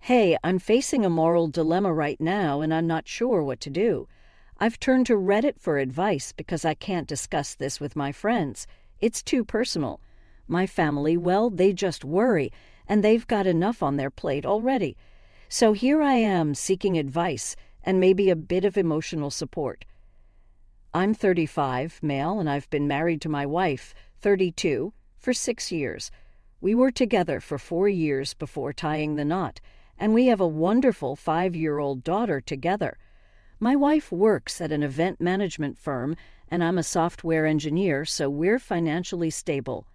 Hey, I'm facing a moral dilemma right now and I'm not sure what to do. I've turned to Reddit for advice because I can't discuss this with my friends. It's too personal. My family, well, they just worry, and they've got enough on their plate already. So here I am seeking advice and maybe a bit of emotional support. I'm 35, male, and I've been married to my wife, 32, for 6 years. We were together for 4 years before tying the knot, and we have a wonderful 5-year-old daughter together. My wife works at an event management firm, and I'm a software engineer, so we're financially stable.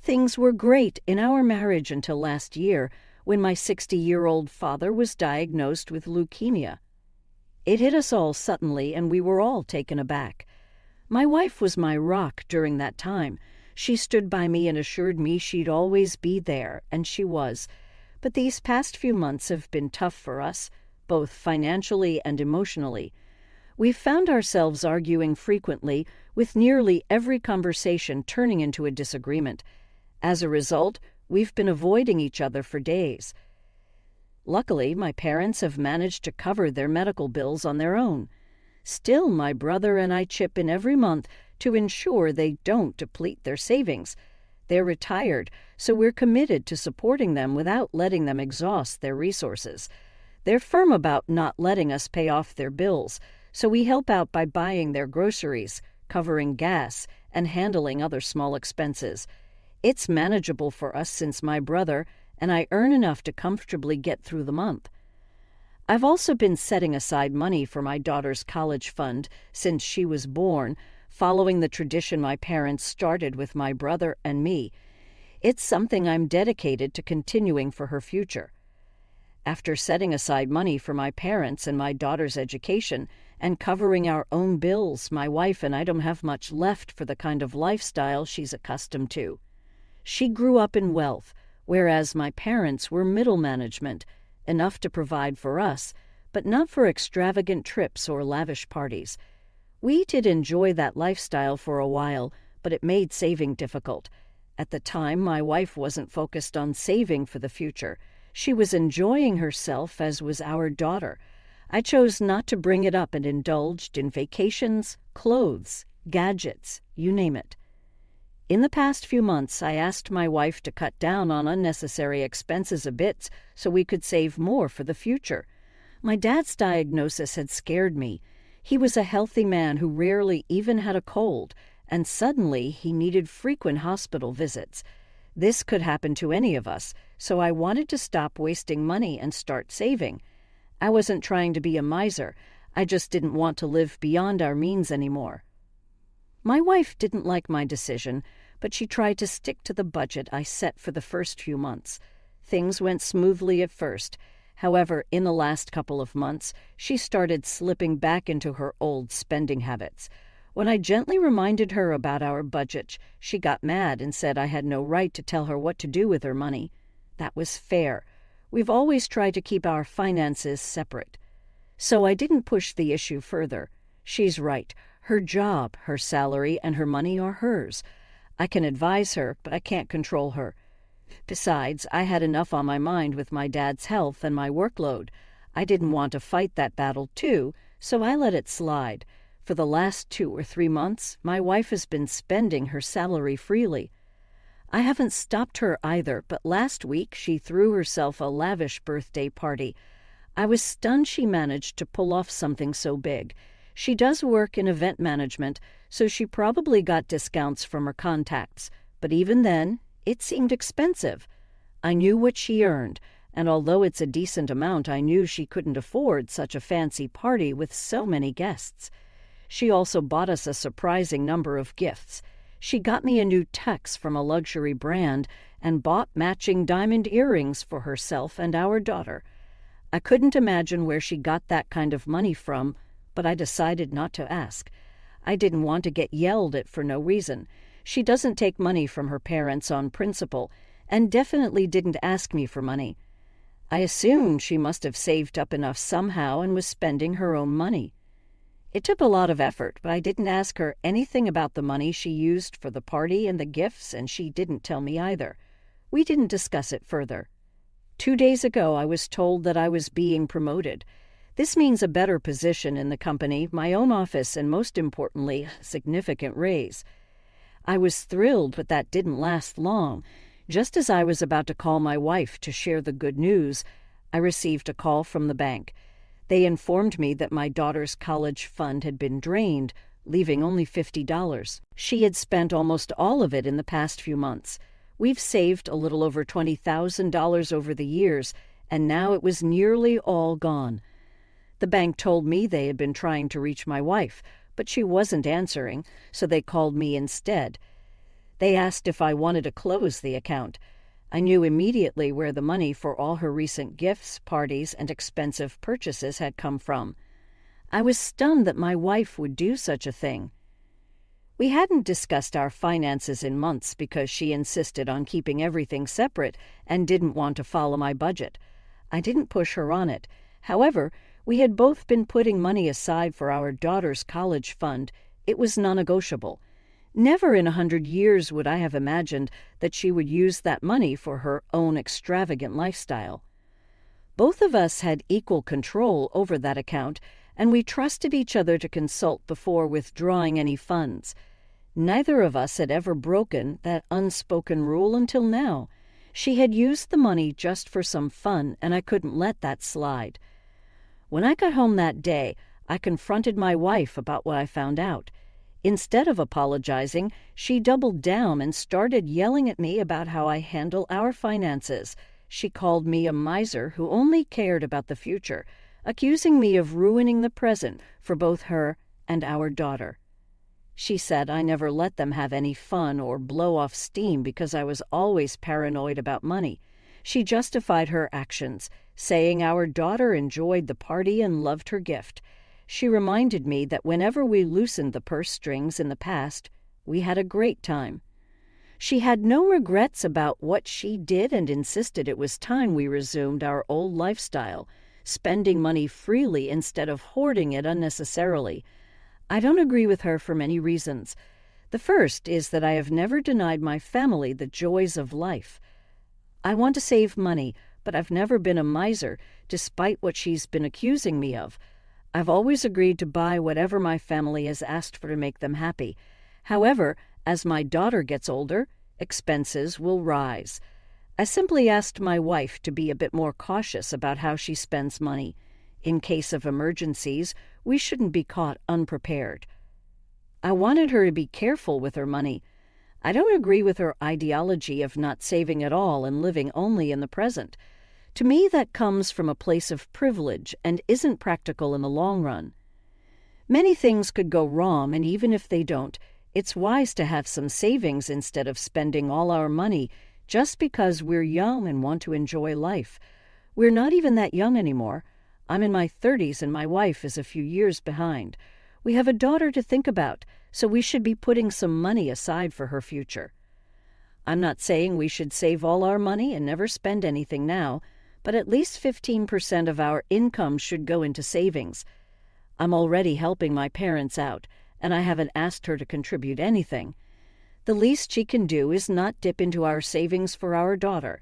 Things were great in our marriage until last year, when my 60-year-old father was diagnosed with leukemia. It hit us all suddenly, and we were all taken aback. My wife was my rock during that time. She stood by me and assured me she'd always be there, and she was. But these past few months have been tough for us, both financially and emotionally. We've found ourselves arguing frequently, with nearly every conversation turning into a disagreement. As a result, we've been avoiding each other for days. Luckily, my parents have managed to cover their medical bills on their own. Still, my brother and I chip in every month to ensure they don't deplete their savings. They're retired, so we're committed to supporting them without letting them exhaust their resources. They're firm about not letting us pay off their bills, so we help out by buying their groceries, covering gas, and handling other small expenses. It's manageable for us since my brother and I earn enough to comfortably get through the month. I've also been setting aside money for my daughter's college fund since she was born, following the tradition my parents started with my brother and me. It's something I'm dedicated to continuing for her future. After setting aside money for my parents and my daughter's education and covering our own bills, my wife and I don't have much left for the kind of lifestyle she's accustomed to. She grew up in wealth, whereas my parents were middle management, enough to provide for us, but not for extravagant trips or lavish parties. We did enjoy that lifestyle for a while, but it made saving difficult. At the time, my wife wasn't focused on saving for the future. She was enjoying herself, as was our daughter. I chose not to bring it up and indulged in vacations, clothes, gadgets, you name it. In the past few months, I asked my wife to cut down on unnecessary expenses a bit so we could save more for the future. My dad's diagnosis had scared me. He was a healthy man who rarely even had a cold, and suddenly he needed frequent hospital visits. This could happen to any of us, so I wanted to stop wasting money and start saving. I wasn't trying to be a miser. I just didn't want to live beyond our means anymore. My wife didn't like my decision, but she tried to stick to the budget I set for the first few months. Things went smoothly at first. However, in the last couple of months, she started slipping back into her old spending habits. When I gently reminded her about our budget, she got mad and said I had no right to tell her what to do with her money. That was fair. We've always tried to keep our finances separate. So I didn't push the issue further. She's right. Her job, her salary, and her money are hers. I can advise her, but I can't control her. Besides, I had enough on my mind with my dad's health and my workload. I didn't want to fight that battle too, so I let it slide. For the last 2 or 3 months, my wife has been spending her salary freely. I haven't stopped her either, but last week she threw herself a lavish birthday party. I was stunned she managed to pull off something so big. She does work in event management, so she probably got discounts from her contacts, but even then, it seemed expensive. I knew what she earned, and although it's a decent amount, I knew she couldn't afford such a fancy party with so many guests. She also bought us a surprising number of gifts. She got me a new tux from a luxury brand and bought matching diamond earrings for herself and our daughter. I couldn't imagine where she got that kind of money from, but I decided not to ask. I didn't want to get yelled at for no reason. She doesn't take money from her parents on principle, and definitely didn't ask me for money. I assumed she must have saved up enough somehow and was spending her own money. It took a lot of effort, but I didn't ask her anything about the money she used for the party and the gifts, and she didn't tell me either. We didn't discuss it further. 2 days ago, I was told that I was being promoted. This means a better position in the company, my own office, and most importantly, a significant raise. I was thrilled, but that didn't last long. Just as I was about to call my wife to share the good news, I received a call from the bank. They informed me that my daughter's college fund had been drained, leaving only $50. She had spent almost all of it in the past few months. We've saved a little over $20,000 over the years, and now it was nearly all gone. The bank told me they had been trying to reach my wife, but she wasn't answering, so they called me instead. They asked if I wanted to close the account. I knew immediately where the money for all her recent gifts, parties, and expensive purchases had come from. I was stunned that my wife would do such a thing. We hadn't discussed our finances in months because she insisted on keeping everything separate and didn't want to follow my budget. I didn't push her on it. However, we had both been putting money aside for our daughter's college fund. It was non-negotiable. Never in 100 years would I have imagined that she would use that money for her own extravagant lifestyle. Both of us had equal control over that account, and we trusted each other to consult before withdrawing any funds. Neither of us had ever broken that unspoken rule until now. She had used the money just for some fun, and I couldn't let that slide. When I got home that day, I confronted my wife about what I found out. Instead of apologizing, she doubled down and started yelling at me about how I handle our finances. She called me a miser who only cared about the future, accusing me of ruining the present for both her and our daughter. She said I never let them have any fun or blow off steam because I was always paranoid about money. She justified her actions, saying our daughter enjoyed the party and loved her gift. She reminded me that whenever we loosened the purse strings in the past, we had a great time. She had no regrets about what she did and insisted it was time we resumed our old lifestyle, spending money freely instead of hoarding it unnecessarily. I don't agree with her for many reasons. The first is that I have never denied my family the joys of life. I want to save money, but I've never been a miser, despite what she's been accusing me of. I've always agreed to buy whatever my family has asked for to make them happy. However, as my daughter gets older, expenses will rise. I simply asked my wife to be a bit more cautious about how she spends money. In case of emergencies, we shouldn't be caught unprepared. I wanted her to be careful with her money. I don't agree with her ideology of not saving at all and living only in the present. To me, that comes from a place of privilege and isn't practical in the long run. Many things could go wrong, and even if they don't, it's wise to have some savings instead of spending all our money just because we're young and want to enjoy life. We're not even that young anymore. I'm in my 30s and my wife is a few years behind. We have a daughter to think about, so we should be putting some money aside for her future. I'm not saying we should save all our money and never spend anything now, but at least 15% of our income should go into savings. I'm already helping my parents out, and I haven't asked her to contribute anything. The least she can do is not dip into our savings for our daughter.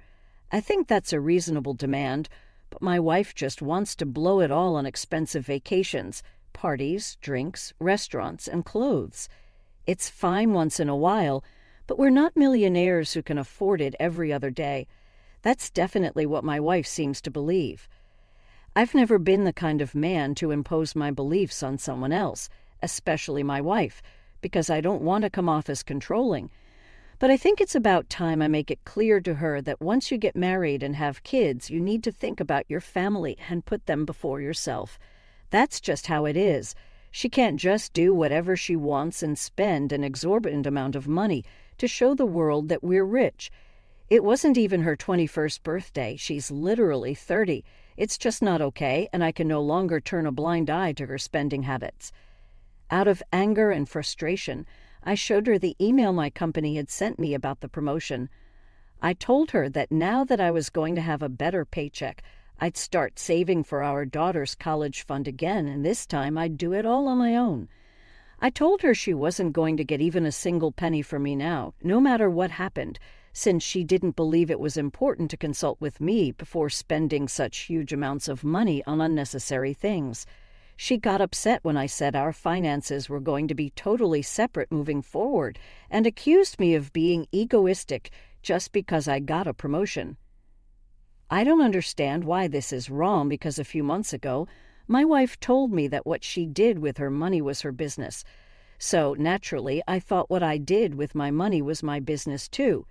I think that's a reasonable demand, but my wife just wants to blow it all on expensive vacations, parties, drinks, restaurants, and clothes. It's fine once in a while, but we're not millionaires who can afford it every other day. That's definitely what my wife seems to believe. I've never been the kind of man to impose my beliefs on someone else, especially my wife, because I don't want to come off as controlling. But I think it's about time I make it clear to her that once you get married and have kids, you need to think about your family and put them before yourself. That's just how it is. She can't just do whatever she wants and spend an exorbitant amount of money to show the world that we're rich. It wasn't even her 21st birthday. She's literally 30. It's just not okay, and I can no longer turn a blind eye to her spending habits. Out of anger and frustration, I showed her the email my company had sent me about the promotion. I told her that now that I was going to have a better paycheck, I'd start saving for our daughter's college fund again, and this time I'd do it all on my own. I told her she wasn't going to get even a single penny from me now, no matter what happened, since she didn't believe it was important to consult with me before spending such huge amounts of money on unnecessary things. She got upset when I said our finances were going to be totally separate moving forward and accused me of being egoistic just because I got a promotion. I don't understand why this is wrong because a few months ago, my wife told me that what she did with her money was her business. So, naturally, I thought what I did with my money was my business too.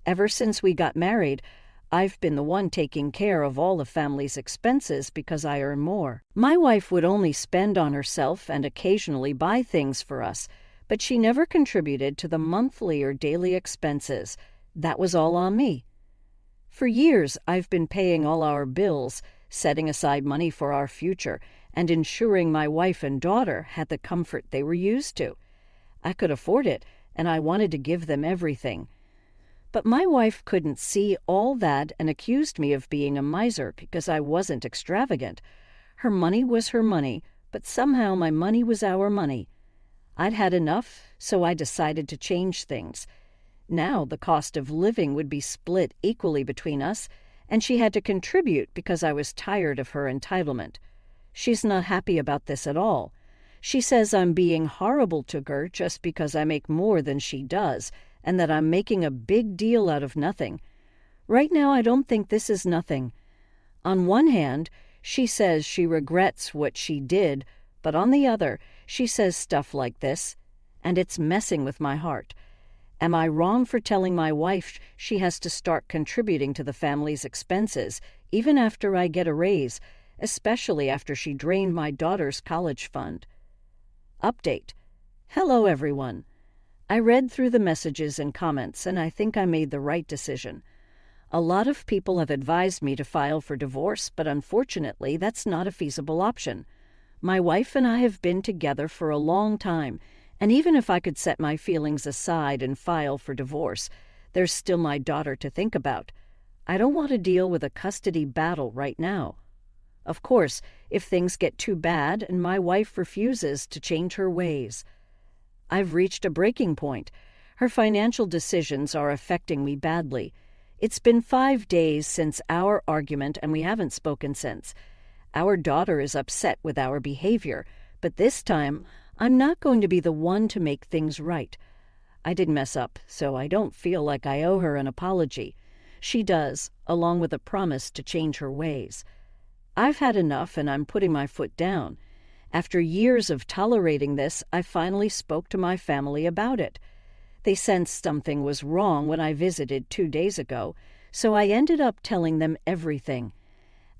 Ever since we got married, I've been the one taking care of all the family's expenses because I earn more. My wife would only spend on herself and occasionally buy things for us, but she never contributed to the monthly or daily expenses. That was all on me. For years, I've been paying all our bills, setting aside money for our future, and ensuring my wife and daughter had the comfort they were used to. I could afford it, and I wanted to give them everything. But my wife couldn't see all that and accused me of being a miser because I wasn't extravagant. Her money was her money, but somehow my money was our money. I'd had enough, so I decided to change things. Now the cost of living would be split equally between us, and she had to contribute because I was tired of her entitlement. She's not happy about this at all. She says I'm being horrible to her just because I make more than she does, and that I'm making a big deal out of nothing. Right now, I don't think this is nothing. On one hand, she says she regrets what she did, but on the other, she says stuff like this, and it's messing with my heart. Am I wrong for telling my wife she has to start contributing to the family's expenses, even after I get a raise, especially after she drained my daughter's college fund? Update. Hello, everyone. I read through the messages and comments, and I think I made the right decision. A lot of people have advised me to file for divorce, but unfortunately, that's not a feasible option. My wife and I have been together for a long time, and even if I could set my feelings aside and file for divorce, there's still my daughter to think about. I don't want to deal with a custody battle right now. Of course, if things get too bad and my wife refuses to change her ways, I've reached a breaking point. Her financial decisions are affecting me badly. It's been 5 days since our argument, and we haven't spoken since. Our daughter is upset with our behavior, but this time, I'm not going to be the one to make things right. I did mess up, so I don't feel like I owe her an apology. She does, along with a promise to change her ways. I've had enough, and I'm putting my foot down. After years of tolerating this, I finally spoke to my family about it. They sensed something was wrong when I visited 2 days ago, so I ended up telling them everything.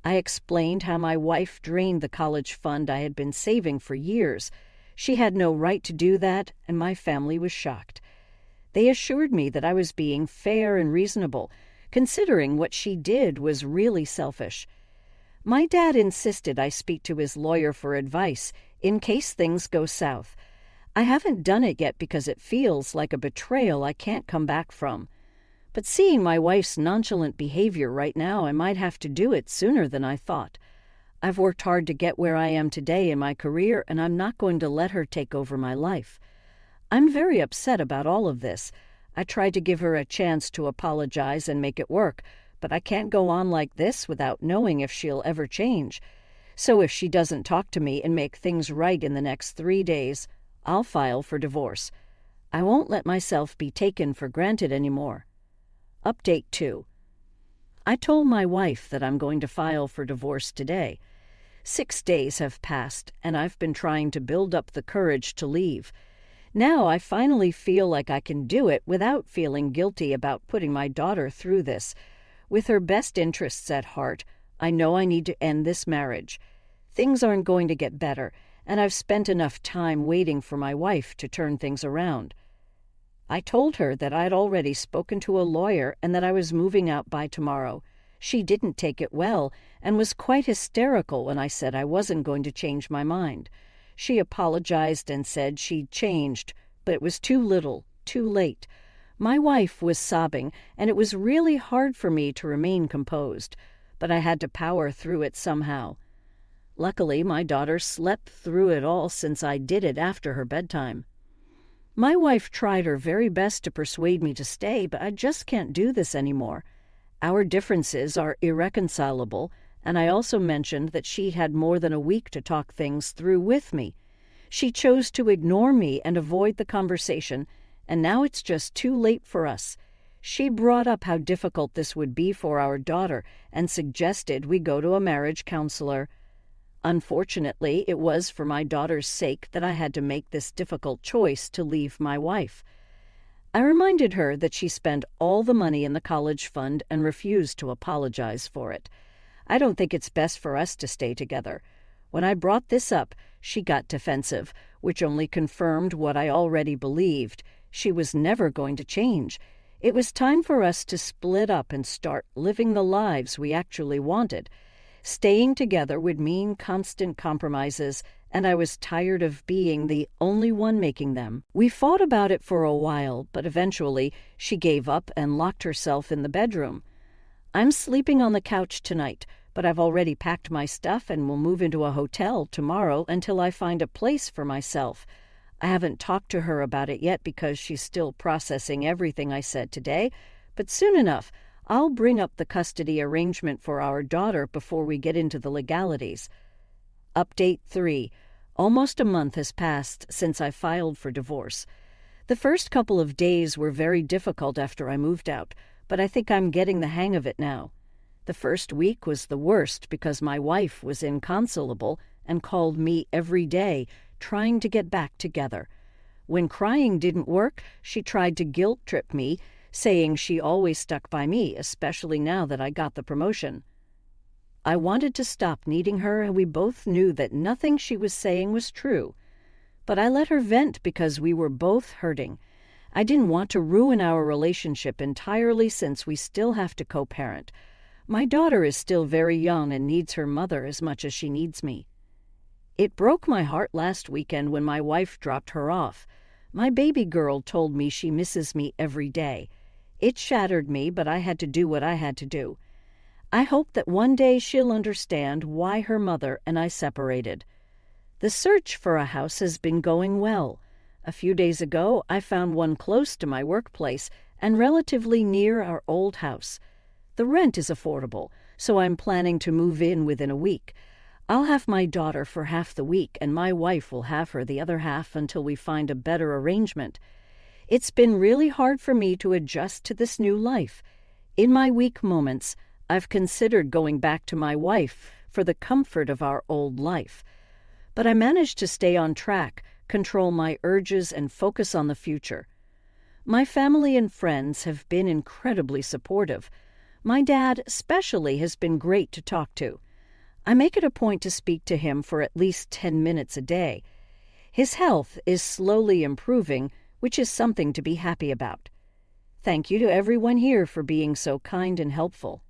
I explained how my wife drained the college fund I had been saving for years. She had no right to do that, and my family was shocked. They assured me that I was being fair and reasonable, considering what she did was really selfish. My dad insisted I speak to his lawyer for advice in case things go south. I haven't done it yet because it feels like a betrayal I can't come back from. But seeing my wife's nonchalant behavior right now, I might have to do it sooner than I thought. I've worked hard to get where I am today in my career, and I'm not going to let her take over my life. I'm very upset about all of this. I tried to give her a chance to apologize and make it work, but I can't go on like this without knowing if she'll ever change. So if she doesn't talk to me and make things right in the next 3 days, I'll file for divorce. I won't let myself be taken for granted anymore. Update 2. I told my wife that I'm going to file for divorce today. 6 days have passed, and I've been trying to build up the courage to leave. Now I finally feel like I can do it without feeling guilty about putting my daughter through this. With her best interests at heart, I know I need to end this marriage. Things aren't going to get better, and I've spent enough time waiting for my wife to turn things around. I told her that I'd already spoken to a lawyer and that I was moving out by tomorrow. She didn't take it well and was quite hysterical when I said I wasn't going to change my mind. She apologized and said she'd changed, but it was too little, too late. My wife was sobbing, and it was really hard for me to remain composed, but I had to power through it somehow. Luckily, my daughter slept through it all since I did it after her bedtime. My wife tried her very best to persuade me to stay, but I just can't do this anymore. Our differences are irreconcilable, and I also mentioned that she had more than a week to talk things through with me. She chose to ignore me and avoid the conversation, and now it's just too late for us. She brought up how difficult this would be for our daughter and suggested we go to a marriage counselor. Unfortunately, it was for my daughter's sake that I had to make this difficult choice to leave my wife. I reminded her that she spent all the money in the college fund and refused to apologize for it. I don't think it's best for us to stay together. When I brought this up, she got defensive, which only confirmed what I already believed. She was never going to change. It was time for us to split up and start living the lives we actually wanted. Staying together would mean constant compromises, and I was tired of being the only one making them. We fought about it for a while, but eventually she gave up and locked herself in the bedroom. I'm sleeping on the couch tonight, but I've already packed my stuff and will move into a hotel tomorrow until I find a place for myself. I haven't talked to her about it yet because she's still processing everything I said today, but soon enough, I'll bring up the custody arrangement for our daughter before we get into the legalities. Update 3. Almost a month has passed since I filed for divorce. The first couple of days were very difficult after I moved out, but I think I'm getting the hang of it now. The first week was the worst because my wife was inconsolable and called me every day, trying to get back together. When crying didn't work, she tried to guilt-trip me, saying she always stuck by me, especially now that I got the promotion. I wanted to stop needing her, and we both knew that nothing she was saying was true. But I let her vent because we were both hurting. I didn't want to ruin our relationship entirely since we still have to co-parent. My daughter is still very young and needs her mother as much as she needs me. It broke my heart last weekend when my wife dropped her off. My baby girl told me she misses me every day. It shattered me, but I had to do what I had to do. I hope that one day she'll understand why her mother and I separated. The search for a house has been going well. A few days ago, I found one close to my workplace and relatively near our old house. The rent is affordable, so I'm planning to move in within a week. I'll have my daughter for half the week, and my wife will have her the other half until we find a better arrangement. It's been really hard for me to adjust to this new life. In my weak moments, I've considered going back to my wife for the comfort of our old life. But I managed to stay on track, control my urges, and focus on the future. My family and friends have been incredibly supportive. My dad especially has been great to talk to. I make it a point to speak to him for at least 10 minutes a day. His health is slowly improving, which is something to be happy about. Thank you to everyone here for being so kind and helpful.